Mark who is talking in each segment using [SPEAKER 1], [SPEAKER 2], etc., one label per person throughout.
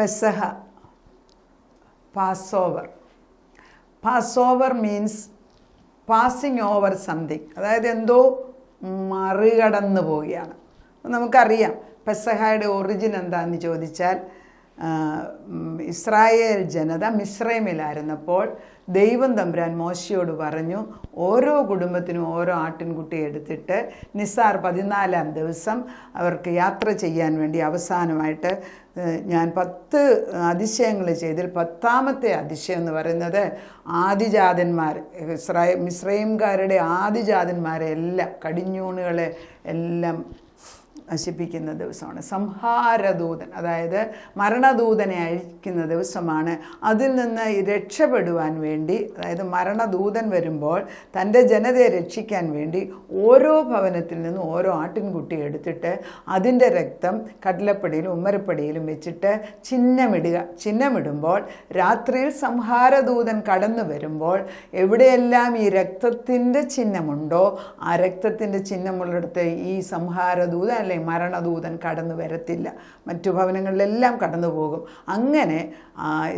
[SPEAKER 1] പെസഹ, പാസ്ഓവർ. പാസ്ഓവർ means passing over something, അതായത് എന്തോ മറികടന്നു പോവുകയാണ്. നമുക്കറിയാം പെസഹയുടെ ഒറിജിൻ എന്താണെന്ന് ചോദിച്ചാൽ, ഇസ്രായേൽ ജനത മിസ്രൈമിലായിരുന്നപ്പോൾ ദൈവം തമ്പുരാൻ മോശയോട് പറഞ്ഞു, ഓരോ കുടുംബത്തിനും ഓരോ ആട്ടിൻകുട്ടിയെ എടുത്തിട്ട് നിസാർ 14-ാം ദിവസം അവർക്ക് യാത്ര ചെയ്യാൻ വേണ്ടി അവസാനമായിട്ട് ഞാൻ 10 അതിശയങ്ങൾ ചെയ്തിൽ 10ാമത്തെ അതിശയം എന്ന് പറയുന്നത് ആദിജാതന്മാർ, മിസ്രൈംകാരുടെ ആദിജാതന്മാരെ എല്ലാം, കടിഞ്ഞൂണുകളെ എല്ലാം നശിപ്പിക്കുന്ന ദിവസമാണ്. സംഹാരദൂതൻ, അതായത് മരണദൂതനെ അയക്കുന്ന ദിവസമാണ്. അതിൽ നിന്ന് രക്ഷപ്പെടുവാൻ വേണ്ടി, അതായത് മരണദൂതൻ വരുമ്പോൾ തൻ്റെ ജനതയെ രക്ഷിക്കാൻ വേണ്ടി ഓരോ ഭവനത്തിൽ നിന്നും ഓരോ ആട്ടിൻകുട്ടിയെ എടുത്തിട്ട് അതിൻ്റെ രക്തം കട്ടിലപ്പടിയിലും ഉമ്മരപ്പടിയിലും വെച്ചിട്ട് ചിഹ്നമിടുമ്പോൾ രാത്രിയിൽ സംഹാരദൂതൻ കടന്നു വരുമ്പോൾ എവിടെയെല്ലാം ഈ രക്തത്തിൻ്റെ ചിഹ്നമുണ്ടോ ആ രക്തത്തിൻ്റെ ചിഹ്നമുള്ളിടത്ത് ഈ സംഹാരദൂതൻ അല്ലെങ്കിൽ മരണദൂതൻ കടന്നു വരത്തില്ല, മറ്റു ഭവനങ്ങളിലെല്ലാം കടന്നു പോകും. അങ്ങനെ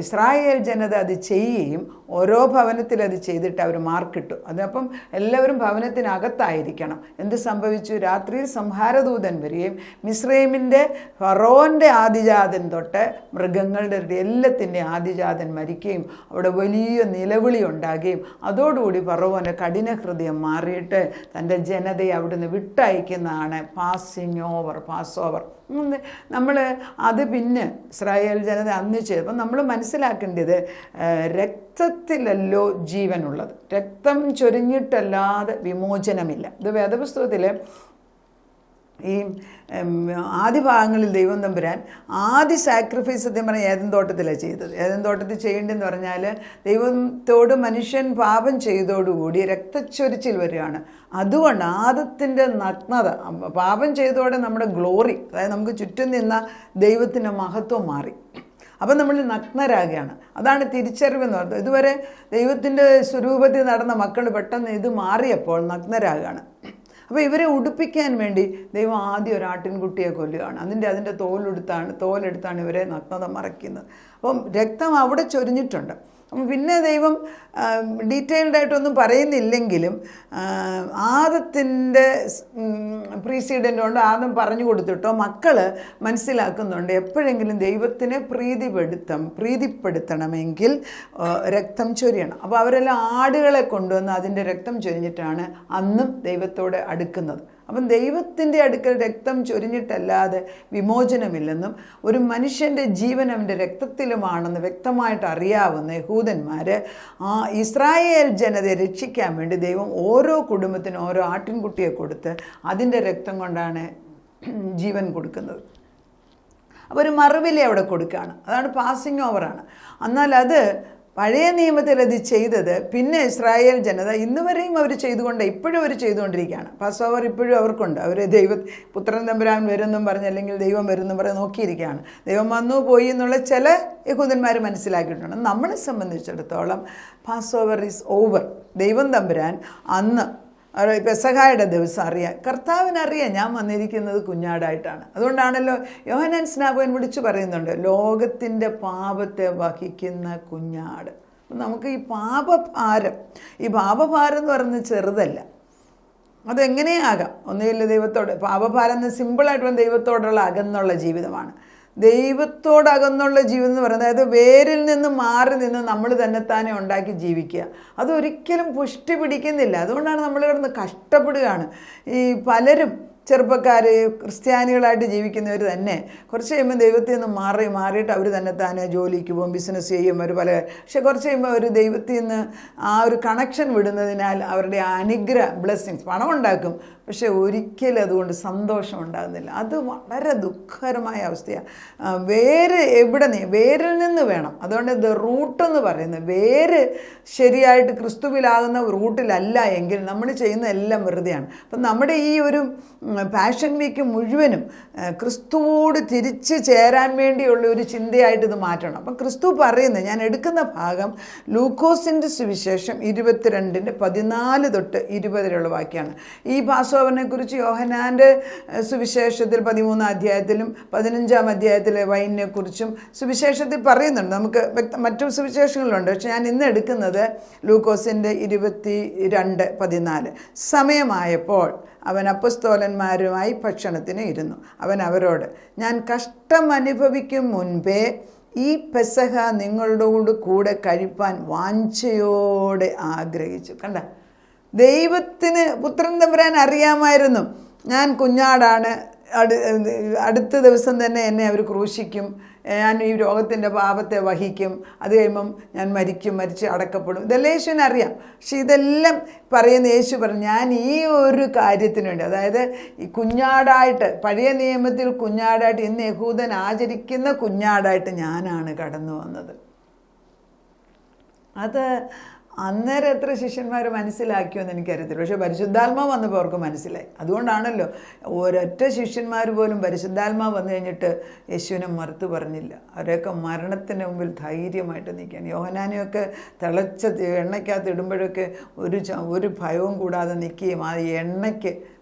[SPEAKER 1] ഇസ്രായേൽ ജനത അത് ചെയ്യുകയും ഓരോ ഭവനത്തിൽ അത് ചെയ്തിട്ട് അവർ മാർക്കിട്ടു. അതപ്പം എല്ലാവരും ഭവനത്തിനകത്തായിരിക്കണം. എന്ത് സംഭവിച്ചു? രാത്രിയിൽ സംഹാരദൂതൻ വരികയും മിസ്രൈമിൻ്റെ ഫറോൻ്റെ ആദിജാതൻ തൊട്ട് മൃഗങ്ങളുടെ എല്ലാത്തിൻ്റെ ആദിജാതൻ മരിക്കുകയും അവിടെ വലിയ നിലവിളി ഉണ്ടാകുകയും അതോടുകൂടി ഫറോൻ്റെ കഠിന ഹൃദയം മാറിയിട്ട് തൻ്റെ ജനതയെ അവിടുന്ന് വിട്ടയക്കുന്നതാണ് പാസിങ് ഓവർ. നമ്മൾ അത് പിന്നെ ഇസ്രായേൽ ജനത അന്ന് ചെയ്തു. അപ്പം നമ്മൾ മനസ്സിലാക്കേണ്ടത്, രക്തത്തിലല്ലോ ജീവനുള്ളത്, രക്തം ചൊരിഞ്ഞിട്ടല്ലാതെ വിമോചനമില്ല. ഇത് വേദപുസ്തകത്തിൽ ഈ ആദ്യ ഭാഗങ്ങളിൽ ദൈവം തമ്പുരാൻ ആദ്യ സാക്രിഫൈസ് സത്യം പറഞ്ഞാൽ ഏദൻ തോട്ടത്തിലാണ് ചെയ്തത്. ഏദൻ തോട്ടത്തിൽ ചെയ്യേണ്ടതെന്ന് പറഞ്ഞാൽ ദൈവത്തോട് മനുഷ്യൻ പാപം ചെയ്തോടുകൂടി രക്തച്ചൊരിച്ചിൽ വരികയാണ്. അതുകൊണ്ട് ആദത്തിൻ്റെ നഗ്നത, പാപം ചെയ്തോടെ നമ്മുടെ ഗ്ലോറി, അതായത് നമുക്ക് ചുറ്റും നിന്ന ദൈവത്തിൻ്റെ മഹത്വം മാറി. അപ്പം നമ്മൾ നഗ്നരാകുകയാണ്. അതാണ് തിരിച്ചറിവെന്ന് പറയുന്നത്. ഇതുവരെ ദൈവത്തിൻ്റെ സ്വരൂപത്തിൽ നടന്ന മക്കൾ പെട്ടെന്ന് ഇത് മാറിയപ്പോൾ നഗ്നരാകുകയാണ്. അപ്പോൾ ഇവരെ ഉടുപ്പിക്കാൻ വേണ്ടി ദൈവം ആദ്യം ഒരു ആട്ടിൻകുട്ടിയെ കൊല്ലുകയാണ്. അതിൻ്റെ തോലെടുത്താണ് ഇവരെ നഗ്നത മറയ്ക്കുന്നത്. അപ്പം രക്തം അവിടെ ചൊരിഞ്ഞിട്ടുണ്ട്. അപ്പം പിന്നെ ദൈവം ഡീറ്റെയിൽഡായിട്ടൊന്നും പറയുന്നില്ലെങ്കിലും ആദത്തിൻ്റെ പ്രീസിഡൻ്റ് കൊണ്ട് ആദം പറഞ്ഞു കൊടുത്തിട്ടോ മക്കൾ മനസ്സിലാക്കുന്നുണ്ട്, എപ്പോഴെങ്കിലും ദൈവത്തിനെ പ്രീതിപ്പെടുത്തണമെങ്കിൽ രക്തം ചൊരിയണം. അപ്പോൾ അവരെല്ലാം ആടുകളെ കൊണ്ടുവന്ന് അതിൻ്റെ രക്തം ചൊരിഞ്ഞിട്ടാണ് അന്നും ദൈവത്തോട് അടുക്കുന്നത്. അപ്പം ദൈവത്തിൻ്റെ അടുക്കൽ രക്തം ചൊരിഞ്ഞിട്ടല്ലാതെ വിമോചനമില്ലെന്നും ഒരു മനുഷ്യൻ്റെ ജീവൻ അവൻ്റെ രക്തത്തിലുമാണെന്ന് വ്യക്തമായിട്ട് അറിയാവുന്ന യഹൂദന്മാർ ഇസ്രായേൽ ജനതയെ രക്ഷിക്കാൻ വേണ്ടി ദൈവം ഓരോ കുടുംബത്തിനും ഓരോ ആട്ടിൻകുട്ടിയെ കൊടുത്ത് അതിൻ്റെ രക്തം കൊണ്ടാണ് ജീവൻ കൊടുക്കുന്നത്. അപ്പോൾ ഒരു മറുവില അവിടെ കൊടുക്കുകയാണ്. അതാണ് പാസിങ് ഓവറാണ്. എന്നാൽ അത് പഴയ നിയമത്തിൽ അത് ചെയ്തത് പിന്നെ ഇസ്രായേൽ ജനത ഇന്നുവരെയും അവർ ഇപ്പോഴും അവർ ചെയ്തുകൊണ്ടിരിക്കുകയാണ്. പാസ്ഓവർ ഇപ്പോഴും അവർക്കുണ്ട്. അവർ പുത്രൻ തമ്പുരാൻ വരുമെന്നും പറഞ്ഞ്, അല്ലെങ്കിൽ ദൈവം വരുമെന്നും പറഞ്ഞ് നോക്കിയിരിക്കുകയാണ്. ദൈവം വന്നു പോയി എന്നുള്ള ചില യഹൂദന്മാർ മനസ്സിലാക്കിയിട്ടുണ്ട്. നമ്മളെ സംബന്ധിച്ചിടത്തോളം പാസ്ഓവർ ഈസ് ഓവർ. ദൈവം തമ്പുരാൻ അന്ന് പെസഹായുടെ ദിവസം അറിയാം, കർത്താവിനറിയാം ഞാൻ വന്നിരിക്കുന്നത് കുഞ്ഞാടായിട്ടാണ്. അതുകൊണ്ടാണല്ലോ യോഹന്നാൻ സ്നാപകൻ വിളിച്ചു പറയുന്നുണ്ട്, ലോകത്തിൻ്റെ പാപത്തെ വഹിക്കുന്ന കുഞ്ഞാട്. നമുക്ക് ഈ പാപഭാരം എന്ന് പറയുന്നത് ചെറുതല്ല. അതെങ്ങനെയാകാം? ഒന്നുമില്ല, ദൈവത്തോട് പാപഭാരം എന്ന് സിമ്പിളായിട്ട് ദൈവത്തോടുള്ള അകന്നുള്ള ജീവിതമാണ്. ദൈവത്തോടകന്നുള്ള ജീവിതം എന്ന് പറയുന്നത്, അതായത് വേരിൽ നിന്ന് മാറി നിന്ന് നമ്മൾ തന്നെത്താനെ ഉണ്ടാക്കി ജീവിക്കുക. അതൊരിക്കലും പുഷ്ടി പിടിക്കുന്നില്ല. അതുകൊണ്ടാണ് നമ്മൾ കിടന്ന് കഷ്ടപ്പെടുകയാണ്. ഈ പലരും ചെറുപ്പക്കാർ ക്രിസ്ത്യാനികളായിട്ട് ജീവിക്കുന്നവർ തന്നെ കുറച്ച് കഴിയുമ്പോൾ ദൈവത്തിൽ നിന്ന് മാറിയിട്ട് അവർ തന്നെത്താനെ ജോലിക്ക് പോകും, ബിസിനസ് ചെയ്യും, അവർ പക്ഷെ കുറച്ച് കഴിയുമ്പോൾ അവർ ദൈവത്തിൽ നിന്ന് ആ ഒരു കണക്ഷൻ വിടുന്നതിനാൽ അവരുടെ ബ്ലെസ്സിങ്സ് പണം ഉണ്ടാക്കും, പക്ഷെ ഒരിക്കലും അതുകൊണ്ട് സന്തോഷം ഉണ്ടാകുന്നില്ല. അത് വളരെ ദുഃഖകരമായ അവസ്ഥയാണ്. വേരിൽ നിന്ന് വേണം. അതുകൊണ്ട് ദ റൂട്ടെന്ന് പറയുന്നത്, വേര് ശരിയായിട്ട് ക്രിസ്തുവിലാകുന്ന റൂട്ടിലല്ല എങ്കിൽ നമ്മൾ ചെയ്യുന്ന എല്ലാം വെറുതെയാണ്. അപ്പം നമ്മുടെ ഈ ഒരു പാഷൻ വീക്ക് മുഴുവനും ക്രിസ്തുവോട് തിരിച്ച് ചേരാൻ വേണ്ടിയുള്ള ഒരു ചിന്തയായിട്ട് ഇത് മാറ്റണം. അപ്പം ക്രിസ്തു പറയുന്നത്, ഞാൻ എടുക്കുന്ന ഭാഗം ലൂക്കോസിൻ്റെ സുവിശേഷം 22-14 തൊട്ട് 20 വാക്യമാണ്. ഈ പാസ്ഓവർ പാസ് കുറിച്ച് യോഹന്നാൻ്റെ സുവിശേഷത്തിൽ 13 അധ്യായത്തിലും 15 അധ്യായത്തിലെ വൈനിനെ കുറിച്ചും സുവിശേഷത്തിൽ പറയുന്നുണ്ട്. നമുക്ക് മറ്റു സുവിശേഷങ്ങളുണ്ട്, പക്ഷെ ഞാൻ ഇന്ന് എടുക്കുന്നത് ലൂക്കോസിൻ്റെ 22:14. സമയമായപ്പോൾ അവൻ അപ്പസ്തോലന്മാരുമായി ഭക്ഷണത്തിന് ഇരുന്നു. അവൻ അവരോട്, ഞാൻ കഷ്ടം അനുഭവിക്കും മുൻപേ ഈ പെസഹ നിങ്ങളോട് കൂടെ കഴിപ്പാൻ വാഞ്ചയോടെ ആഗ്രഹിച്ചു. കണ്ട, ദൈവത്തിന് പുത്രൻ തമ്പുരാൻ അറിയാമായിരുന്നു ഞാൻ കുഞ്ഞാടാണ്, അടുത്ത ദിവസം തന്നെ എന്നെ അവർ ക്രൂശിക്കും, ഞാൻ ഈ രോഗത്തിൻ്റെ പാപത്തെ വഹിക്കും, അത് കഴിയുമ്പം ഞാൻ മരിച്ച് അടക്കപ്പെടും. ഇതെല്ലാം യേശുവിന് അറിയാം. പക്ഷെ ഇതെല്ലാം പറയുന്ന യേശു പറഞ്ഞു, ഞാൻ ഈ ഒരു കാര്യത്തിന് വേണ്ടി, അതായത് ഈ കുഞ്ഞാടായിട്ട്, പഴയ നിയമത്തിൽ കുഞ്ഞാടായിട്ട്, ഇന്ന് യഹൂദൻ ആചരിക്കുന്ന കുഞ്ഞാടായിട്ട് ഞാനാണ് കടന്നു വന്നത്. അത് അന്നേരം എത്ര ശിഷ്യന്മാർ മനസ്സിലാക്കിയോന്ന് എനിക്കറിയത്തില്ല. പക്ഷേ പരിശുദ്ധാത്മാവ് വന്നപ്പോൾ അവർക്ക് മനസ്സിലായി. അതുകൊണ്ടാണല്ലോ ഒരൊറ്റ ശിഷ്യന്മാർ പോലും പരിശുദ്ധാത്മാവ് വന്നു കഴിഞ്ഞിട്ട് യേശുവിനെ മറുത്ത് പറഞ്ഞില്ല. അവരെയൊക്കെ മരണത്തിന് മുമ്പിൽ ധൈര്യമായിട്ട് നിൽക്കുകയാണ്. യോഹന്നാനെയൊക്കെ തിളച്ച എണ്ണയ്ക്കകത്ത് ഇടുമ്പോഴൊക്കെ ഒരു ഭയവും കൂടാതെ നിൽക്കുകയും ആ എണ്ണയ്ക്ക്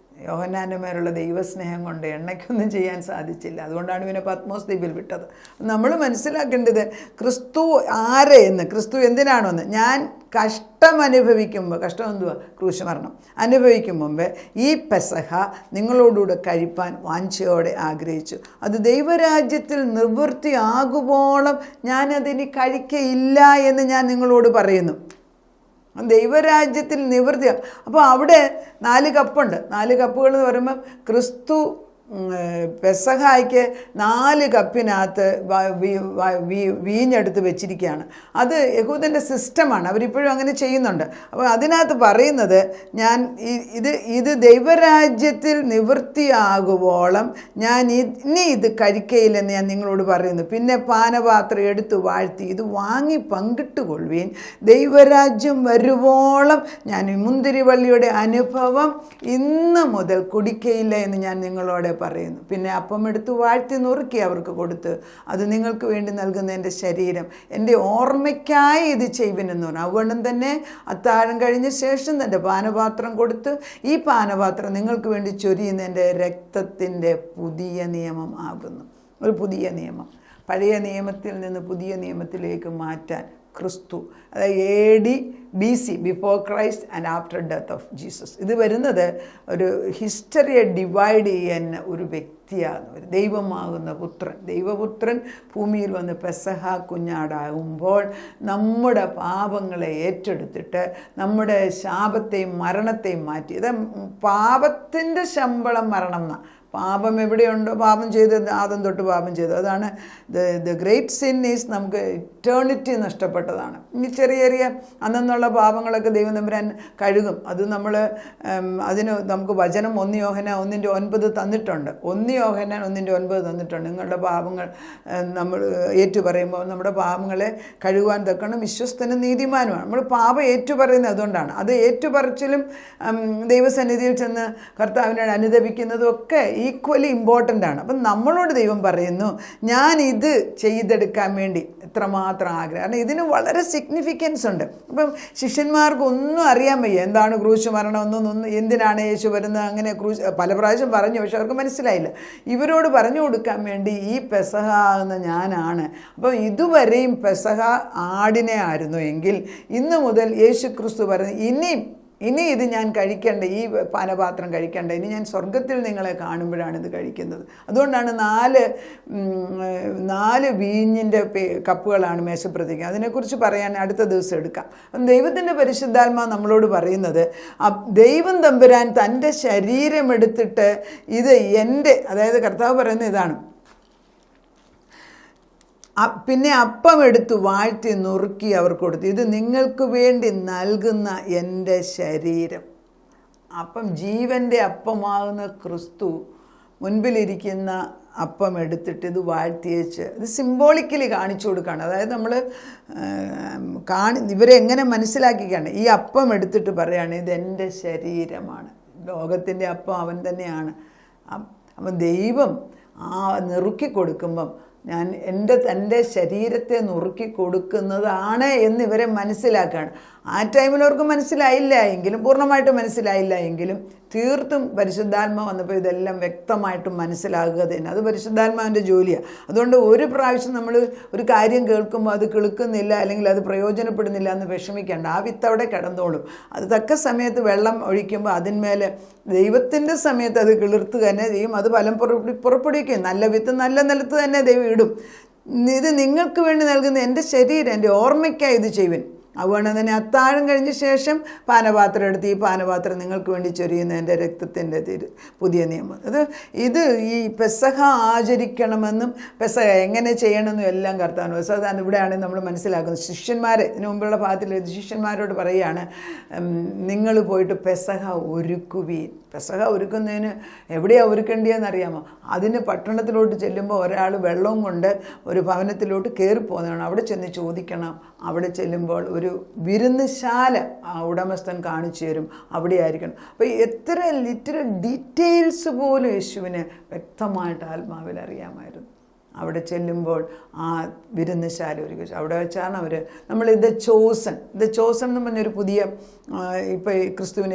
[SPEAKER 1] യോഹന്നാൻ്റെ മേലുള്ള ദൈവസ്നേഹം കൊണ്ട് എണ്ണയ്ക്കൊന്നും ചെയ്യാൻ സാധിച്ചില്ല. അതുകൊണ്ടാണ് ഇവനെ പത്മോസ് ദ്വീപിൽ വിട്ടത്. നമ്മൾ മനസ്സിലാക്കേണ്ടത് ക്രിസ്തു ആരെ എന്ന്, ക്രിസ്തു എന്തിനാണെന്ന്. ഞാൻ കഷ്ടം അനുഭവിക്കുമ്പോൾ, കഷ്ടം എന്തുവാ? ക്രൂശമരണം അനുഭവിക്കും മുമ്പേ ഈ പെസഹ നിങ്ങളോടുകൂടെ കഴിപ്പാൻ വാഞ്ചയോടെ ആഗ്രഹിച്ചു. അത് ദൈവരാജ്യത്തിൽ നിവൃത്തിയാകുവോളം ഞാനതിന് കഴിക്കയില്ല എന്ന് ഞാൻ നിങ്ങളോട് പറയുന്നു. ദൈവരാജ്യത്തിൽ നിവൃത്തിയാണ്. അപ്പോൾ അവിടെ 4 കപ്പുണ്ട്. 4 കപ്പുകൾ എന്ന് പറയുമ്പം ക്രിസ്തു പെസഹായ്ക്ക് 4 കപ്പിനകത്ത് വീഞ്ഞെടുത്ത് വെച്ചിരിക്കുകയാണ്. അത് യഹൂദൻ്റെ സിസ്റ്റമാണ്, അവരിപ്പോഴും അങ്ങനെ ചെയ്യുന്നുണ്ട്. അപ്പോൾ അതിനകത്ത് പറയുന്നത്, ഞാൻ ഇത് ദൈവരാജ്യത്തിൽ നിവൃത്തിയാകുവോളം ഞാൻ ഇനി ഇത് കഴിക്കയില്ലെന്ന് ഞാൻ നിങ്ങളോട് പറയുന്നു. പിന്നെ പാനപാത്രം എടുത്ത് വാഴ്ത്തി, ഇത് വാങ്ങി പങ്കിട്ടുകൊള്ളുവീൻ, ദൈവരാജ്യം വരുവോളം ഞാൻ ഈ മുന്തിരിവള്ളിയുടെ അനുഭവം ഇന്ന് മുതൽ കുടിക്കയില്ല എന്ന് ഞാൻ നിങ്ങളോട് പറയുന്നു. പിന്നെ അപ്പം എടുത്ത് വാഴ്ത്തി നുറുക്കി അവർക്ക് കൊടുത്ത്, അത് നിങ്ങൾക്ക് വേണ്ടി നൽകുന്ന എൻ്റെ ശരീരം, എൻ്റെ ഓർമ്മയ്ക്കായി ഇത് ചെയ്യുവനെന്ന് പറഞ്ഞു. അതുകൊണ്ടും തന്നെ അത്താഴം കഴിഞ്ഞ ശേഷം തൻ്റെ പാനപാത്രം കൊടുത്ത്, ഈ പാനപാത്രം നിങ്ങൾക്ക് വേണ്ടി ചൊരിയുന്ന എൻ്റെ രക്തത്തിൻ്റെ പുതിയ നിയമം ആകുന്നു. ഒരു പുതിയ നിയമം, പഴയ നിയമത്തിൽ നിന്ന് പുതിയ നിയമത്തിലേക്ക് മാറ്റാൻ ക്രിസ്തു, അതായത് AD BC, before Christ and after death of Jesus. ഇത് വരുന്നത് ഒരു ഹിസ്റ്ററിയെ ഡിവൈഡ് ചെയ്യുന്ന ഒരു വ്യക്തിയാണ്, ഒരു ദൈവമാകുന്ന പുത്രൻ. ദൈവപുത്രൻ ഭൂമിയിൽ വന്ന് പെസഹ കുഞ്ഞാടാകുമ്പോൾ നമ്മുടെ പാപങ്ങളെ ഏറ്റെടുത്തിട്ട് നമ്മുടെ ശാപത്തെയും മരണത്തെയും മാറ്റി. ഇത് പാപത്തിൻ്റെ ശമ്പളം മരണം എന്നാണ്. പാപം എവിടെയുണ്ടോ, പാപം ചെയ്ത് ആദ്യം തൊട്ട് പാപം ചെയ്തു, അതാണ് ദ ഗ്രേറ്റ് സിൻ ഈസ് നമുക്ക് ഇറ്റേണിറ്റി നഷ്ടപ്പെട്ടതാണ്. ഇനി ചെറിയ ചെറിയ അന്നുള്ള പാപങ്ങളൊക്കെ ദൈവം തമ്പുരാൻ കഴുകും. അത് നമ്മൾ അതിന് നമുക്ക് വചനം 1 യോഹന്നാൻ 1:9 തന്നിട്ടുണ്ട്. 1 യോഹന്നാൻ 1:9 തന്നിട്ടുണ്ട്. നിങ്ങളുടെ പാപങ്ങൾ നമ്മൾ ഏറ്റുപറയുമ്പോൾ നമ്മുടെ പാപങ്ങളെ കഴുകുവാൻ തക്കണം വിശ്വസ്തനും നീതിമാനുമാണ്. നമ്മൾ പാപം ഏറ്റുപറയുന്നത് അതുകൊണ്ടാണ്. അത് ഏറ്റുപറച്ചിലും ദൈവസന്നിധിയിൽ ചെന്ന് കർത്താവിനോട് അനുദപിക്കുന്നതും ഒക്കെ ഈക്വലി ഇമ്പോർട്ടൻ്റ് ആണ്. അപ്പം നമ്മളോട് ദൈവം പറയുന്നു, ഞാൻ ഇത് ചെയ്തെടുക്കാൻ വേണ്ടി എത്രമാത്രം ആഗ്രഹം. കാരണം ഇതിന് വളരെ സിഗ്നിഫിക്കൻസ് ഉണ്ട്. അപ്പം ശിഷ്യന്മാർക്കൊന്നും അറിയാൻ വയ്യ എന്താണ് ക്രൂശ് മരണം ഒന്നും, എന്തിനാണ് യേശു വരുന്നത്, അങ്ങനെ ക്രൂശ് പല പ്രാവശ്യം പറഞ്ഞു, പക്ഷെ അവർക്ക് മനസ്സിലായില്ല. ഇവരോട് പറഞ്ഞു കൊടുക്കാൻ വേണ്ടി ഈ പെസഹ എന്ന ഞാനാണ്. അപ്പം ഇതുവരെയും പെസഹ ആടിനെ ആയിരുന്നു എങ്കിൽ ഇന്ന് മുതൽ യേശു ക്രിസ്തു പറഞ്ഞു, ഇനി ഇത് ഞാൻ കഴിക്കേണ്ട, ഈ പാനപാത്രം കഴിക്കേണ്ട, ഇനി ഞാൻ സ്വർഗത്തിൽ നിങ്ങളെ കാണുമ്പോഴാണ് ഇത് കഴിക്കുന്നത്. അതുകൊണ്ടാണ് 4 വീഞ്ഞിൻ്റെ കപ്പുകളാണ് മേശപ്രതിജ്ഞ. അതിനെക്കുറിച്ച് പറയാൻ അടുത്ത ദിവസം എടുക്കാം. ദൈവത്തിൻ്റെ പരിശുദ്ധാത്മാവ് നമ്മളോട് പറയുന്നത്, ദൈവം തമ്പുരാൻ തൻ്റെ ശരീരം എടുത്തിട്ട് ഇത് എൻ്റെ, അതായത് കർത്താവ് പറയുന്നത് ഇതാണ്, പിന്നെ അപ്പം എടുത്ത് വാഴ്ത്തി നുറുക്കി അവർ കൊടുത്തു, ഇത് നിങ്ങൾക്ക് വേണ്ടി നൽകുന്ന എൻ്റെ ശരീരം. അപ്പം ജീവൻ്റെ അപ്പമാകുന്ന ക്രിസ്തു മുൻപിലിരിക്കുന്ന അപ്പം എടുത്തിട്ട് ഇത് വാഴ്ത്തിയേച്ച് ഇത് സിംബോളിക്കലി കാണിച്ചു കൊടുക്കുകയാണ്. അതായത് നമ്മൾ ഇവരെ എങ്ങനെ മനസ്സിലാക്കിക്കാണ്, ഈ അപ്പം എടുത്തിട്ട് പറയുകയാണ് ഇതെൻ്റെ ശരീരമാണ്. ലോകത്തിൻ്റെ അപ്പം അവൻ തന്നെയാണ്. അപ്പം ദൈവം നുറുക്കി കൊടുക്കുമ്പം ഞാൻ തൻ്റെ ശരീരത്തെ നുറുക്കി കൊടുക്കുന്നതാണ് എന്നിവരെ മനസ്സിലാക്കുകയാണ്. ആ ടൈമിൽ അവർക്ക് മനസ്സിലായില്ല എങ്കിലും, പൂർണ്ണമായിട്ട് മനസ്സിലായില്ല എങ്കിലും തീർത്തും പരിശുദ്ധാത്മ വന്നപ്പോൾ ഇതെല്ലാം വ്യക്തമായിട്ടും മനസ്സിലാകുക തന്നെ. അത് പരിശുദ്ധാത്മാവിൻ്റെ ജോലിയാണ്. അതുകൊണ്ട് ഒരു പ്രാവശ്യം നമ്മൾ ഒരു കാര്യം കേൾക്കുമ്പോൾ അത് കിളുക്കുന്നില്ല അല്ലെങ്കിൽ അത് പ്രയോജനപ്പെടുന്നില്ല എന്ന് വിഷമിക്കേണ്ട. ആ വിത്ത് അവിടെ കിടന്നോളും. അത് തക്ക സമയത്ത് വെള്ളം ഒഴിക്കുമ്പോൾ അതിന്മേലെ ദൈവത്തിൻ്റെ സമയത്ത് അത് കിളിർത്ത് തന്നെ ചെയ്യും. അത് ഫലം പുറപ്പെടുവിക്കും. നല്ല വിത്ത് നല്ല നിലത്ത് തന്നെ ദൈവം ഇടും. ഇത് നിങ്ങൾക്ക് വേണ്ടി നൽകുന്ന എൻ്റെ ശരീരം, എൻ്റെ ഓർമ്മയ്ക്കായി ഇത് ചെയ്യുവിൻ. അതുകൊണ്ട് തന്നെ അത്താഴം കഴിഞ്ഞ ശേഷം പാനപാത്രം എടുത്ത് ഈ പാനപാത്രം നിങ്ങൾക്ക് വേണ്ടി ചൊരിയുന്ന എൻ്റെ രക്തത്തിൻ്റെ പുതിയ നിയമം. ഇത് ഈ പെസഹ ആചരിക്കണമെന്നും പെസഹ എങ്ങനെ ചെയ്യണമെന്നും എല്ലാം കർത്താവ് സാധാരണ ഇവിടെയാണ് നമ്മൾ മനസ്സിലാക്കുന്നത്. ശിഷ്യന്മാരെ ഇതിനു മുമ്പുള്ള ഭാഗത്തിൽ ശിഷ്യന്മാരോട് പറയുകയാണ്, നിങ്ങൾ പോയിട്ട് പെസഹ ഒരുക്കുവീൻ. പെസഹ ഒരുക്കുന്നതിന് എവിടെയാണ് ഒരുക്കേണ്ടതെന്ന് അറിയാമോ? അതിന് പട്ടണത്തിലോട്ട് ചെല്ലുമ്പോൾ ഒരാൾ വെള്ളവും കൊണ്ട് ഒരു ഭവനത്തിലോട്ട് കയറിപ്പോകുന്നതാണ്. അവിടെ ചെന്ന് ചോദിക്കണം. അവിടെ ചെല്ലുമ്പോൾ ഒരു വിരുന്നുശാല ആ ഉടമസ്ഥൻ കാണിച്ചു തരും. അവിടെ ആയിരിക്കണം. അപ്പോൾ എത്ര ലിറ്ററൽ ഡീറ്റെയിൽസ് പോലും യേശുവിന് വ്യക്തമായിട്ട് ആത്മാവിൽ അറിയാമായിരുന്നു. അവിടെ ചെല്ലുമ്പോൾ ആ വിരുന്നുശാല ഒരുക്കി അവിടെ വെച്ചാണ് അവർ ദ ചോസൻ എന്ന് പറഞ്ഞൊരു പുതിയ ഇപ്പോൾ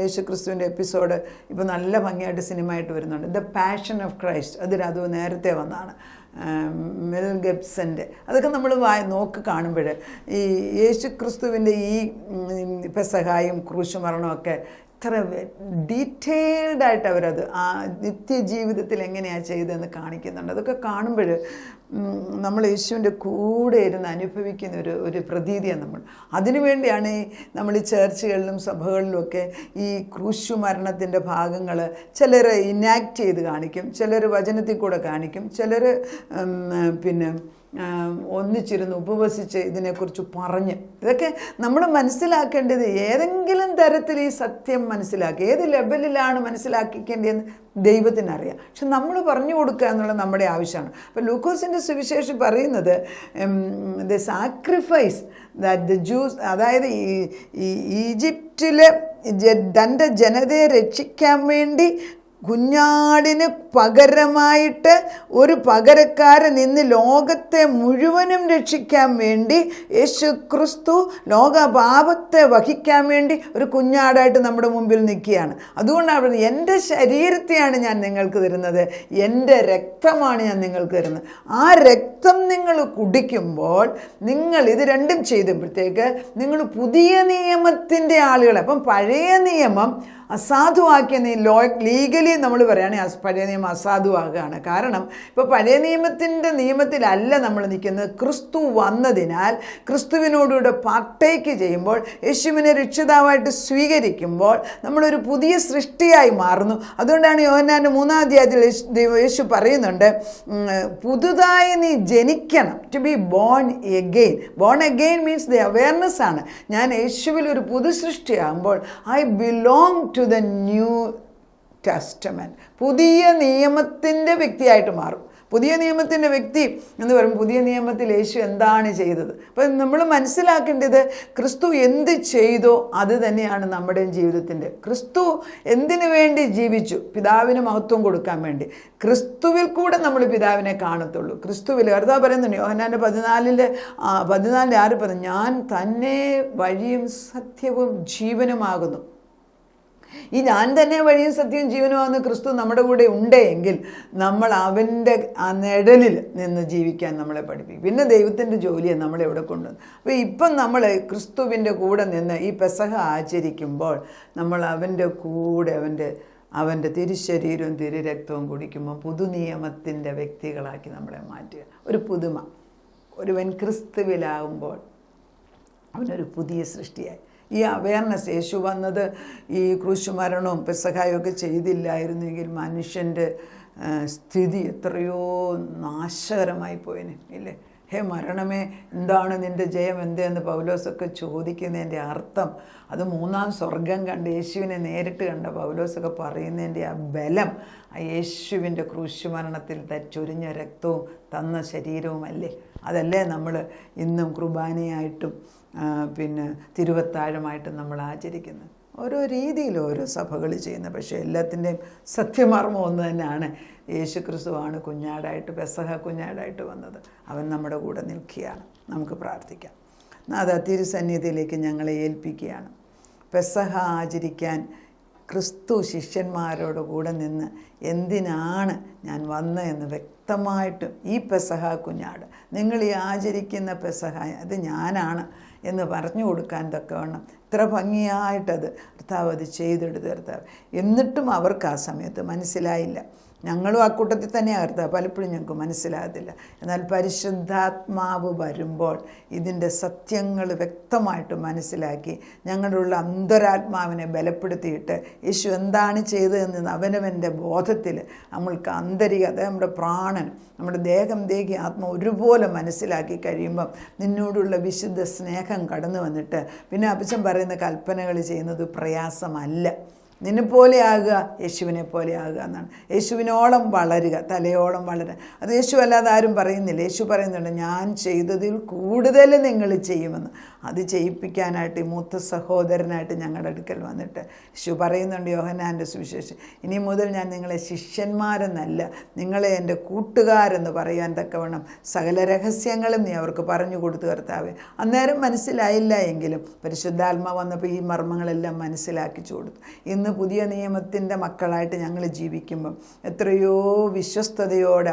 [SPEAKER 1] യേശു ക്രിസ്തുവിൻ്റെ എപ്പിസോഡ് ഇപ്പോൾ നല്ല ഭംഗിയായിട്ട് സിനിമയായിട്ട് വരുന്നുണ്ട്. The passion of Christ. അത് നേരത്തെ വന്നതാണ്, മെൽ ഗിബ്സൻ്റെ. അതൊക്കെ നമ്മൾ കാണുമ്പോൾ ഈ യേശു ക്രിസ്തുവിൻ്റെ ഈ പെസഹായും ക്രൂശുമരണമൊക്കെ എത്ര ഡീറ്റെയിൽഡായിട്ട് അവരത് ആ നിത്യജീവിതത്തിൽ എങ്ങനെയാണ് ചെയ്തതെന്ന് കാണിക്കുന്നുണ്ട്. അതൊക്കെ കാണുമ്പോൾ നമ്മൾ യേശുവിൻ്റെ കൂടെ ഇരുന്ന് അനുഭവിക്കുന്ന ഒരു പ്രതീതിയാണ് അതിനുവേണ്ടിയാണ് നമ്മൾ ഈ ചർച്ചുകളിലും സഭകളിലുമൊക്കെ ഈ ക്രൂശു മരണത്തിൻ്റെ ഭാഗങ്ങൾ ചിലർ ഇനാക്ട് ചെയ്ത് കാണിക്കും, ചിലർ വചനത്തിൽ കൂടെ കാണിക്കും, ചിലർ ഒന്നിച്ചിരുന്ന് ഉപവസിച്ച് ഇതിനെക്കുറിച്ച് പറഞ്ഞ്. ഇതൊക്കെ നമ്മൾ മനസ്സിലാക്കേണ്ടത് ഏതെങ്കിലും തരത്തിൽ ഈ സത്യം മനസ്സിലാക്കി ഏത് ലെവലിലാണ് മനസ്സിലാക്കിക്കേണ്ടതെന്ന് ദൈവത്തിനറിയാം. പക്ഷെ നമ്മൾ പറഞ്ഞു കൊടുക്കുക എന്നുള്ളത് നമ്മുടെ ആവശ്യമാണ്. അപ്പോൾ ലൂക്കോസിൻ്റെ സുവിശേഷം പറയുന്നത് the sacrifice that the juice, അതായത് ഈ ഈജിപ്തിലെ തൻ്റെ ജനതയെ രക്ഷിക്കാൻ വേണ്ടി കുഞ്ഞാടിന് പകരമായിട്ട് ഒരു പകരക്കാരൻ ഇന്ന് ലോകത്തെ മുഴുവനും രക്ഷിക്കാൻ വേണ്ടി യേശു ക്രിസ്തു ലോകപാപത്തെ വഹിക്കാൻ വേണ്ടി ഒരു കുഞ്ഞാടായിട്ട് നമ്മുടെ മുമ്പിൽ നിൽക്കുകയാണ്. അതുകൊണ്ടാണ് എൻ്റെ ശരീരത്തെയാണ് ഞാൻ നിങ്ങൾക്ക് തരുന്നത്, എൻ്റെ രക്തമാണ് ഞാൻ നിങ്ങൾക്ക് തരുന്നത്. ആ രക്തം നിങ്ങൾ കുടിക്കുമ്പോൾ നിങ്ങൾ ഇത് രണ്ടും ചെയ്തപ്പോഴത്തേക്ക് നിങ്ങൾ പുതിയ നിയമത്തിൻ്റെ ആളുകൾ. അപ്പം പഴയ നിയമം അസാധുവാക്കിയ ലീഗലി നമ്മൾ പറയുകയാണെങ്കിൽ പഴയ നിയമം അസാധുവാകുകയാണ്. കാരണം ഇപ്പോൾ പഴയ നിയമത്തിലല്ല നമ്മൾ നിൽക്കുന്നത്. ക്രിസ്തു വന്നതിനാൽ ക്രിസ്തുവിനോടുകൂടെ പാർട്ടേക്ക് ചെയ്യുമ്പോൾ, യേശുവിനെ രക്ഷിതാവായിട്ട് സ്വീകരിക്കുമ്പോൾ നമ്മളൊരു പുതിയ സൃഷ്ടിയായി മാറുന്നു. അതുകൊണ്ടാണ് യോഹന്നാൻ്റെ 3-ാം അധ്യായത്തിൽ യേശു പറയുന്നുണ്ട്, പുതുതായി നീ ജനിക്കണം, to be born again. Born again means the awareness ആണ്. ഞാൻ യേശുവിൽ ഒരു പുതു സൃഷ്ടിയാകുമ്പോൾ I belong to the New Testament. പുതിയ നിയമത്തിൻ്റെ വ്യക്തിയായിട്ട് മാറും. പുതിയ നിയമത്തിൻ്റെ വ്യക്തി എന്ന് പറയുമ്പോൾ പുതിയ നിയമത്തിൽ യേശു എന്താണ് ചെയ്തത്. അപ്പം നമ്മൾ മനസ്സിലാക്കേണ്ടത് ക്രിസ്തു എന്ത് ചെയ്തോ അത് തന്നെയാണ് നമ്മുടെയും ജീവിതത്തിൻ്റെ. ക്രിസ്തു എന്തിനു വേണ്ടി ജീവിച്ചു? പിതാവിന് മഹത്വം കൊടുക്കാൻ വേണ്ടി. ക്രിസ്തുവിൽ കൂടെ നമ്മൾ പിതാവിനെ കാണത്തുള്ളൂ. ക്രിസ്തുവിൽ കർത്താവ് പറയുന്നുണ്ട് യോഹന്നാൻ്റെ 14:6 പറഞ്ഞു, ഞാൻ തന്നെ വഴിയും സത്യവും ജീവനുമാകുന്നു. ഈ ഞാൻ തന്നെ വഴിയും സത്യവും ജീവനുമാകുന്ന ക്രിസ്തു നമ്മുടെ കൂടെ ഉണ്ടെങ്കിൽ നമ്മൾ അവൻ്റെ ആ നിഴലിൽ നിന്ന് ജീവിക്കാൻ നമ്മളെ പഠിപ്പിക്കും. പിന്നെ ദൈവത്തിൻ്റെ ജോലിയെ നമ്മളെവിടെ കൊണ്ടുവന്നു. അപ്പോൾ ഇപ്പം നമ്മൾ ക്രിസ്തുവിൻ്റെ കൂടെ നിന്ന് ഈ പെസഹ ആചരിക്കുമ്പോൾ നമ്മൾ അവൻ്റെ കൂടെ അവൻ്റെ തിരുശരീരവും തിരുരക്തവും കുടിക്കുമ്പോൾ പുതുനിയമത്തിൻ്റെ വ്യക്തികളാക്കി നമ്മളെ മാറ്റുക. ഒരു പുതുമ. ഒരുവൻ ക്രിസ്തുവിലാകുമ്പോൾ അവനൊരു പുതിയ സൃഷ്ടിയായി. ഈ അവയർനെസ് യേശു വന്നത് ഈ ക്രൂശുമരണവും പെസഹായും ഒക്കെ ചെയ്തില്ലായിരുന്നെങ്കിൽ മനുഷ്യൻ്റെ സ്ഥിതി എത്രയോ നാശകരമായി പോയേനെ ഇല്ലേ? ഹേ മരണമേ, എന്താണ് നിൻ്റെ ജയം എന്തെന്ന് പൗലോസൊക്കെ ചോദിക്കുന്നതിൻ്റെ അർത്ഥം. അത് 3-ാം സ്വർഗം കണ്ട് യേശുവിനെ നേരിട്ട് കണ്ട പൗലോസൊക്കെ പറയുന്നതിൻ്റെ ആ ബലം ആ യേശുവിൻ്റെ ക്രൂശുമരണത്തിൽ ചൊരിഞ്ഞ രക്തവും തന്ന ശരീരവുമല്ലേ. അതല്ലേ നമ്മൾ ഇന്നും കുർബാനയായിട്ടും തിരുവത്താഴമായിട്ടും നമ്മൾ ആചരിക്കുന്നത്. ഓരോ രീതിയിൽ ഓരോ സഭകൾ ചെയ്യുന്നത്. പക്ഷേ എല്ലാത്തിൻ്റെയും സത്യമർമ്മം ഒന്ന് തന്നെയാണ്. യേശു ക്രിസ്തുവാണ് കുഞ്ഞാടായിട്ട്, പെസഹ കുഞ്ഞാടായിട്ട് വന്നത്. അവൻ നമ്മുടെ കൂടെ നിൽക്കുകയാണ്. നമുക്ക് പ്രാർത്ഥിക്കാം. നാഥ, തിരുസന്നിധിയിലേക്ക് ഞങ്ങളെ ഏൽപ്പിക്കുകയാണ്. പെസഹ ആചരിക്കാൻ ക്രിസ്തു ശിഷ്യന്മാരോട് കൂടെ നിന്ന് എന്തിനാണ് ഞാൻ വന്നതെന്ന് വ്യക്തമായിട്ടും ഈ പെസഹ കുഞ്ഞാട്, നിങ്ങൾ ഈ ആചരിക്കുന്ന പെസഹ അത് ഞാനാണ് എന്ന് പറഞ്ഞു കൊടുക്കാൻ തക്കവണ്ണം ഇത്ര ഭംഗിയായിട്ടത് കർത്താവ് അത് ചെയ്തെടുത്ത് കർത്താവ്. എന്നിട്ടും അവർക്ക് ആ സമയത്ത് മനസ്സിലായില്ല. ഞങ്ങളും ആ കൂട്ടത്തിൽ തന്നെയാണ് കർത്താവ്. പലപ്പോഴും ഞങ്ങൾക്ക് മനസ്സിലാകത്തില്ല. എന്നാൽ പരിശുദ്ധാത്മാവ് വരുമ്പോൾ ഇതിൻ്റെ സത്യങ്ങൾ വ്യക്തമായിട്ട് മനസ്സിലാക്കി ഞങ്ങളുടെ അന്തരാത്മാവിനെ ബലപ്പെടുത്തിയിട്ട് യേശു എന്താണ് ചെയ്തതെന്ന് അവനവൻ്റെ ബോധത്തിൽ നമ്മൾക്ക് ആന്തരികത, നമ്മുടെ പ്രാണൻ, നമ്മുടെ ദേഹം, ദേഹി, ആത്മ ഒരുപോലെ മനസ്സിലാക്കി കഴിയുമ്പം നിന്നോടുള്ള വിശുദ്ധ സ്നേഹം കടന്നു വന്നിട്ട് പിന്നെ അപ്പച്ചൻ പറയുന്ന കൽപ്പനകൾ ചെയ്യുന്നത് പ്രയാസമല്ല. നിന്നെപ്പോലെ ആകുക, യേശുവിനെ പോലെ ആകുക എന്നാണ്. യേശുവിനോളം വളരുക, തലയോളം വളരുക. അത് യേശു അല്ലാതെ ആരും പറയുന്നില്ല. യേശു പറയുന്നുണ്ട്, ഞാൻ ചെയ്തതിൽ കൂടുതൽ നിങ്ങൾ ചെയ്യുമെന്ന്. അത് ചെയ്യിപ്പിക്കാനായിട്ട് ഈ മൂത്ത സഹോദരനായിട്ട് ഞങ്ങളുടെ അടുക്കൽ വന്നിട്ട് യേശു പറയുന്നുണ്ട് യോഹന്നാൻ്റെ സുവിശേഷം, ഇനി മുതൽ ഞാൻ നിങ്ങളെ ശിഷ്യന്മാരെന്നല്ല, നിങ്ങളെ എൻ്റെ കൂട്ടുകാരെന്ന് പറയാൻ തക്കവണ്ണം സകല രഹസ്യങ്ങളും നീ അവർക്ക് പറഞ്ഞു കൊടുത്തു കർത്താവേ. അന്നേരം മനസ്സിലായില്ല എങ്കിലും പരിശുദ്ധാത്മാ വന്നപ്പോൾ ഈ മർമ്മങ്ങളെല്ലാം മനസ്സിലാക്കിച്ചു കൊടുത്തു. ഇന്ന് പുതിയ നിയമത്തിൻ്റെ മക്കളായിട്ട് ഞങ്ങൾ ജീവിക്കുമ്പം എത്രയോ വിശ്വസ്തയോടെ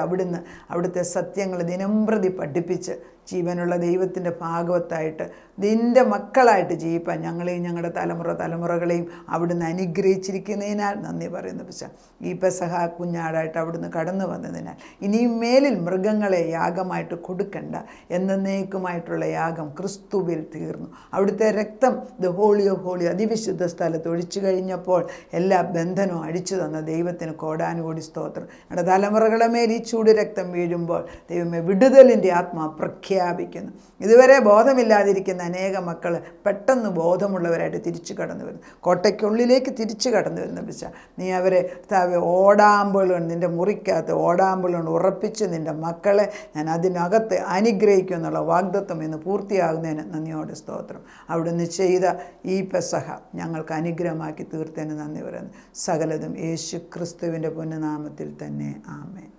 [SPEAKER 1] അവിടുത്തെ സത്യങ്ങൾ ദിനംപ്രതി പഠിപ്പിച്ച് ജീവനുള്ള ദൈവത്തിൻ്റെ ഭാഗവത്തായിട്ട് നിൻ്റെ മക്കളായിട്ട് ജീവിപ്പാൻ ഞങ്ങളെയും ഞങ്ങളുടെ തലമുറകളെയും അവിടുന്ന് അനുഗ്രഹിച്ചിരിക്കുന്നതിനാൽ നന്ദി പറയുന്നു. പക്ഷേ ഈ പെസഹ കുഞ്ഞാടായിട്ട് അവിടുന്ന് കടന്നു വന്നതിനാൽ ഇനിയും മേലിൽ മൃഗങ്ങളെ യാഗമായിട്ട് കൊടുക്കണ്ട, എന്നേക്കുമായിട്ടുള്ള യാഗം ക്രിസ്തുവിൽ തീർന്നു. അവിടുത്തെ രക്തം ദ ഹോളി ഓഫ് ഹോളി അതിവിശുദ്ധ സ്ഥലത്ത് ഒഴിച്ചു കഴിഞ്ഞപ്പോൾ എല്ലാ ബന്ധനവും അടിച്ചു തന്ന ദൈവത്തിന് കോടാനുകൂടി സ്തോത്രം. ഞങ്ങളുടെ തലമുറകളെ മേൽ ഈ ചൂട് രക്തം വീഴുമ്പോൾ ദൈവമേ വിടുതലിൻ്റെ ആത്മാ പ്രഖ്യാപിക്കുന്നു. ഇതുവരെ ബോധമില്ലാതിരിക്കുന്ന അനേക മക്കൾ പെട്ടെന്ന് ബോധമുള്ളവരായിട്ട് തിരിച്ചു കടന്നു വരുന്നു, കോട്ടയ്ക്കുള്ളിലേക്ക് തിരിച്ചു കടന്നു വരുന്ന പിച്ച നീ അവരെ ഓടാമ്പുകളുണ്ട്, നിൻ്റെ മുറിക്കകത്ത് ഓടാമ്പുകളുണ്ട് ഉറപ്പിച്ച് നിൻ്റെ മക്കളെ ഞാൻ അതിനകത്ത് അനുഗ്രഹിക്കും എന്നുള്ള വാഗ്ദത്വം ഇന്ന് പൂർത്തിയാകുന്നതിന് നന്ദിയോടെ സ്തോത്രം. അവിടുന്ന് ചെയ്ത ഈ പെസഹ ഞങ്ങൾക്ക് അനുഗ്രഹമാക്കി തീർത്തതിന് നന്ദി പറയുന്നു. സകലതും യേശു ക്രിസ്തുവിൻ്റെ പുണ്യനാമത്തിൽ തന്നെ. ആമേൻ.